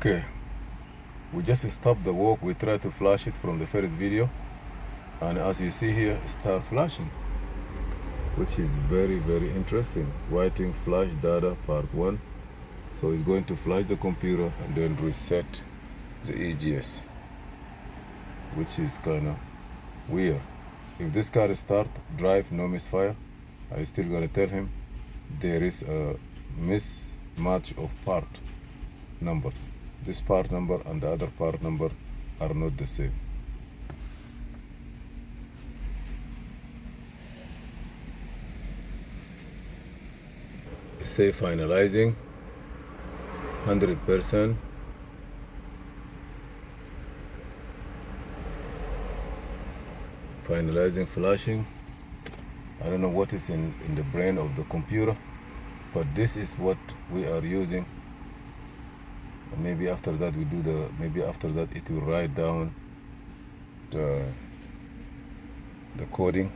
Okay, we just stopped the walk. We tried to flash it from the first video, and as you see here, start flashing, which is very interesting. Writing flash data part 1. So it's going to flash the computer and then reset the EGS, which is kind of weird. If this car start drive no misfire, I'm still gonna tell him there is a mismatch of part numbers. This part number and the other part number are not the same. Say finalizing 100%. Finalizing flashing. I don't know what is in the brain of the computer, but this is what we are using. And maybe after that maybe after that it will write down the coding.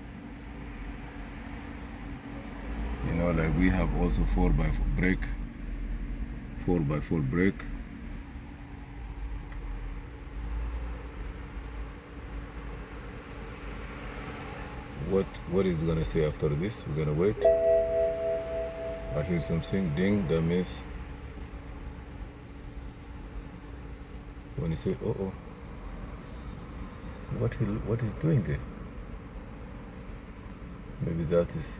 You know, like we have also 4x4 brake, 4x4 brake. What is gonna say after this? We're gonna wait. I hear something ding. That means when you say oh, what is doing there? Maybe that is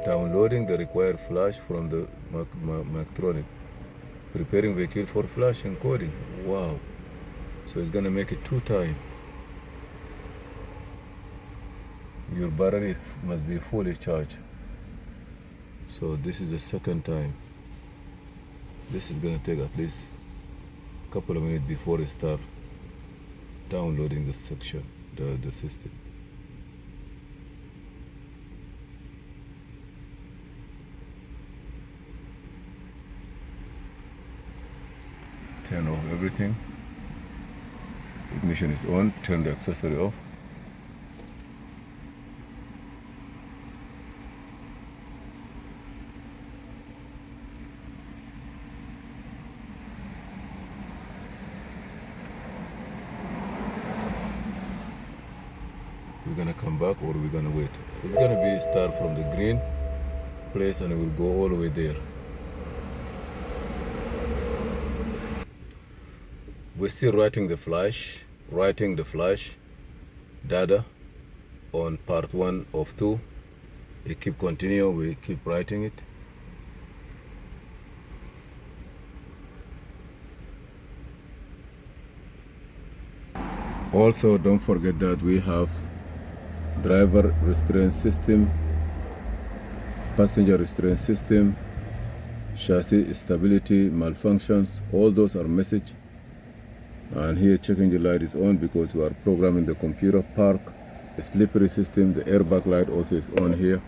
downloading the required flash from the Mactronic. Preparing vehicle for flash and coding. Wow. So it's gonna make it 2 times. Your battery must be fully charged. So this is the 2nd time. This is gonna take at least a couple of minutes before it start downloading the section, the system. Turn off everything. Ignition is on. Turn the accessory off. We're gonna come back or we're gonna wait. It's gonna be start from the green place and it will go all the way there. We're still writing the flash data on part 1 of 2. We keep continuing, we keep writing it. Also, don't forget that we have driver restraint system, passenger restraint system, chassis stability malfunctions. All those are message. And here checking the light is on because we are programming the computer. Park, slippery system, the airbag light also is on here.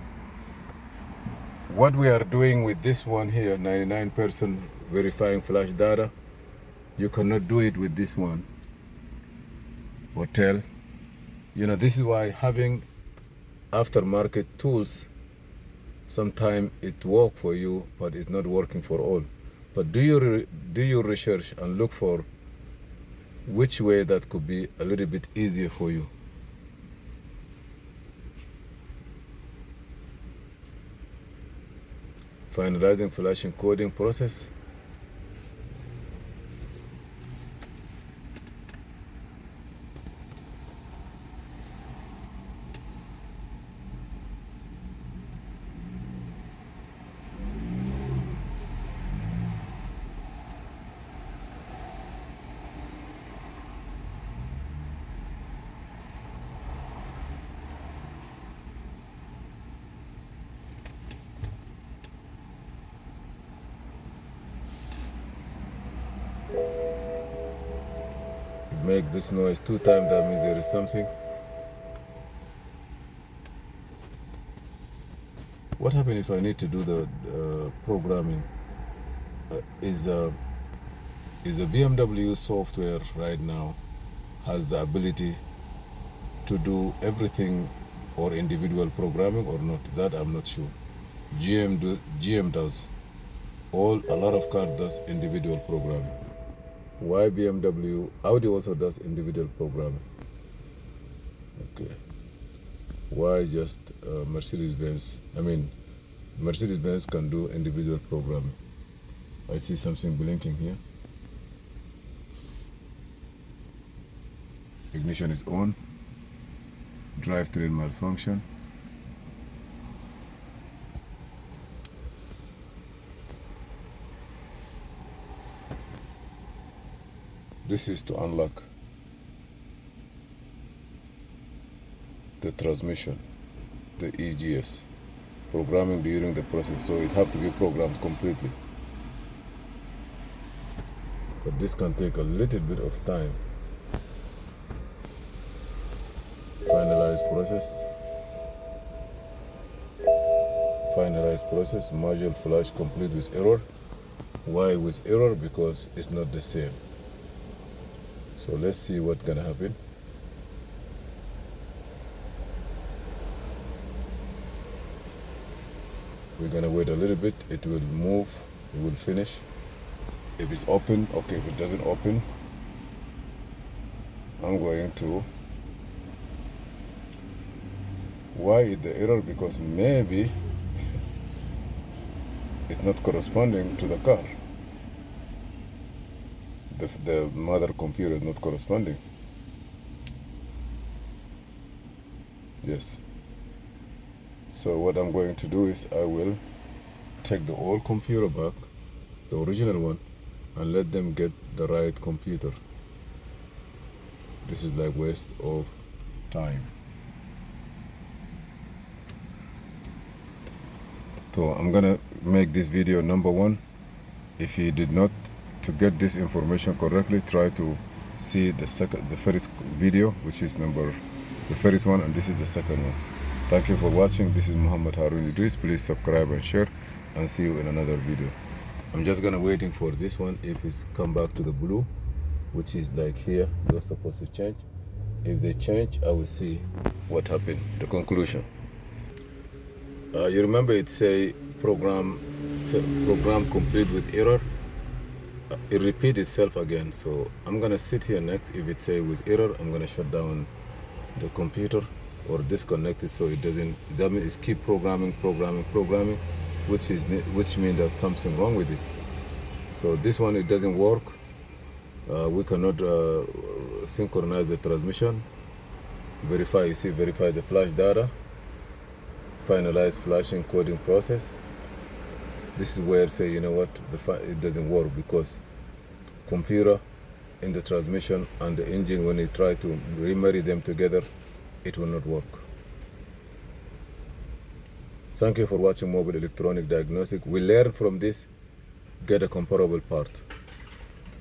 What we are doing with this one here, 99% verifying flash data, you cannot do it with this one. Hotel. You know, this is why having aftermarket tools, sometimes it works for you, but it's not working for all. But do your research and look for which way that could be a little bit easier for you. Finalizing flash encoding process. Make this noise 2 times, that means there is something. What happens if I need to do the programming? Is the BMW software right now has the ability to do everything or individual programming or not? That I'm not sure. GM does a lot of cars does individual programming. Why BMW? Audi also does individual programming. Okay. Why just Mercedes-Benz? I mean, Mercedes-Benz can do individual programming. I see something blinking here. Ignition is on. Drivetrain malfunction. This is to unlock the transmission, the EGS, programming during the process, so it have to be programmed completely. But this can take a little bit of time. Finalize process. Finalize process. Module flash complete with error. Why with error? Because it's not the same. So let's see what's gonna happen. We're gonna wait a little bit. It will move. It will finish. If it's open, okay. If it doesn't open, I'm going to. Why is the error? Because maybe it's not corresponding to the car. The mother computer is not corresponding. Yes. So what I'm going to do is I will take the old computer back, the original one, and let them get the right computer. This is like waste of time. So I'm gonna make this video number one. If you did not to get this information correctly, try to see the first video, which is the first one, and this is the second one. Thank you for watching. This is Muhammad Harun Idris. Please subscribe and share, and see you in another video. I'm just gonna waiting for this one. If it's come back to the blue, which is like here, they're supposed to change. If they change, I will see what happened. The conclusion. You remember it say program complete with error. It repeat itself again, so I'm gonna sit here next. If it say with error, I'm gonna shut down the computer or disconnect it, so it doesn't. That means it's keep programming, which means there's something wrong with it. So this one, it doesn't work. We cannot synchronize the transmission. Verify the flash data. Finalize flashing coding process. This is where say, you know what, it doesn't work, because computer in the transmission and the engine, when you try to remarry them together, it will not work. Thank you for watching Mobile Electronic Diagnostic. We learn from this, get a comparable part.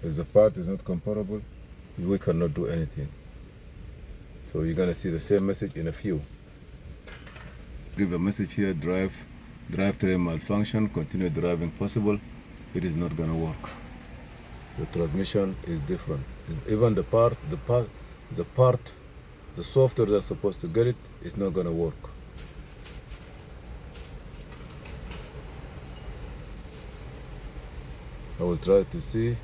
If the part is not comparable, we cannot do anything. So you're gonna see the same message in a few. Give a message here, drivetrain malfunction, continue driving possible. It is not gonna work. The transmission is different. Even the software that's supposed to get it is not gonna work. I will try to see.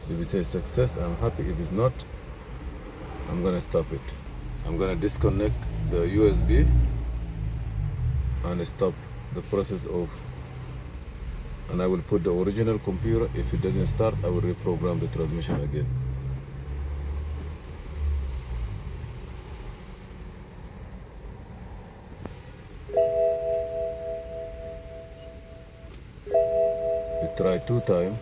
If it says success, I'm happy. If it's not, I'm gonna stop it. I'm gonna disconnect the USB and stop the process of, and I will put the original computer. If it doesn't start, I will reprogram the transmission again. We try 2 times.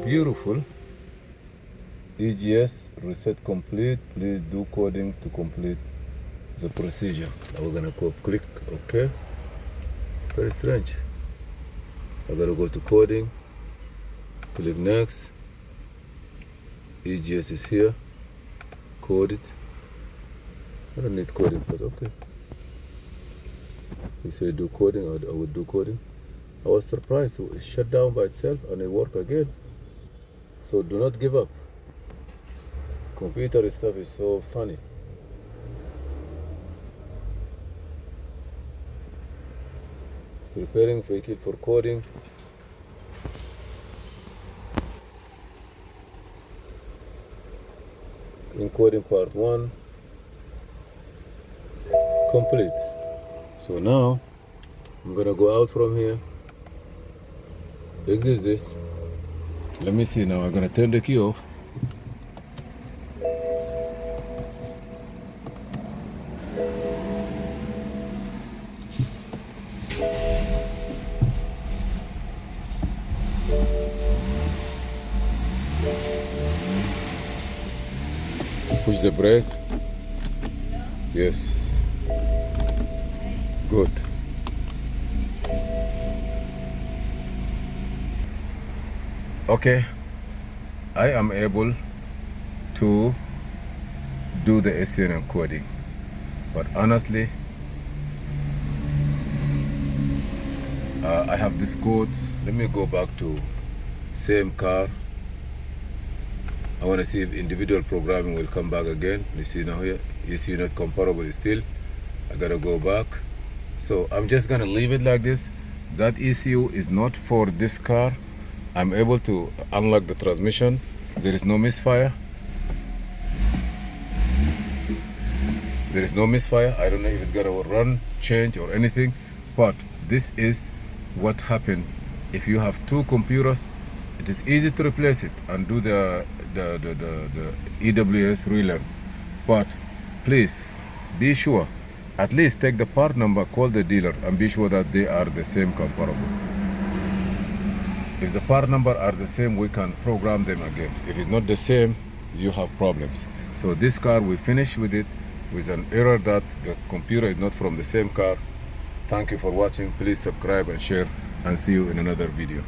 Beautiful. EGS reset complete. Please do coding to complete the procedure. Now we're gonna click OK. Very strange. I gotta go to coding. Click next. EGS is here. Code it. I don't need coding, but okay. He said do coding. I would do coding. I was surprised. So it shut down by itself and it worked again. So do not give up. Computer stuff is so funny. Preparing vehicle for coding. Encoding part 1 complete. So now I'm gonna go out from here, exit this. Let me see now. I'm gonna turn the key off. Push the brake. Yes. Good. Okay. I am able to do the SCN encoding, but honestly, I have these codes. Let me go back to same car. I want to see if individual programming will come back again. You see now here, ECU not comparable still. I gotta go back. So I'm just gonna leave it like this. That ECU is not for this car. I'm able to unlock the transmission. There is no misfire. There is no misfire. I don't know if it's gonna run, change or anything, but this is what happened if you have two computers. It is easy to replace it and do the EWS relearn, but please be sure, at least take the part number, call the dealer and be sure that they are the same comparable. If the part number are the same, we can program them again. If it's not the same, you have problems. So this car, we finish with it with an error that the computer is not from the same car. Thank you for watching. Please subscribe and share, and see you in another video.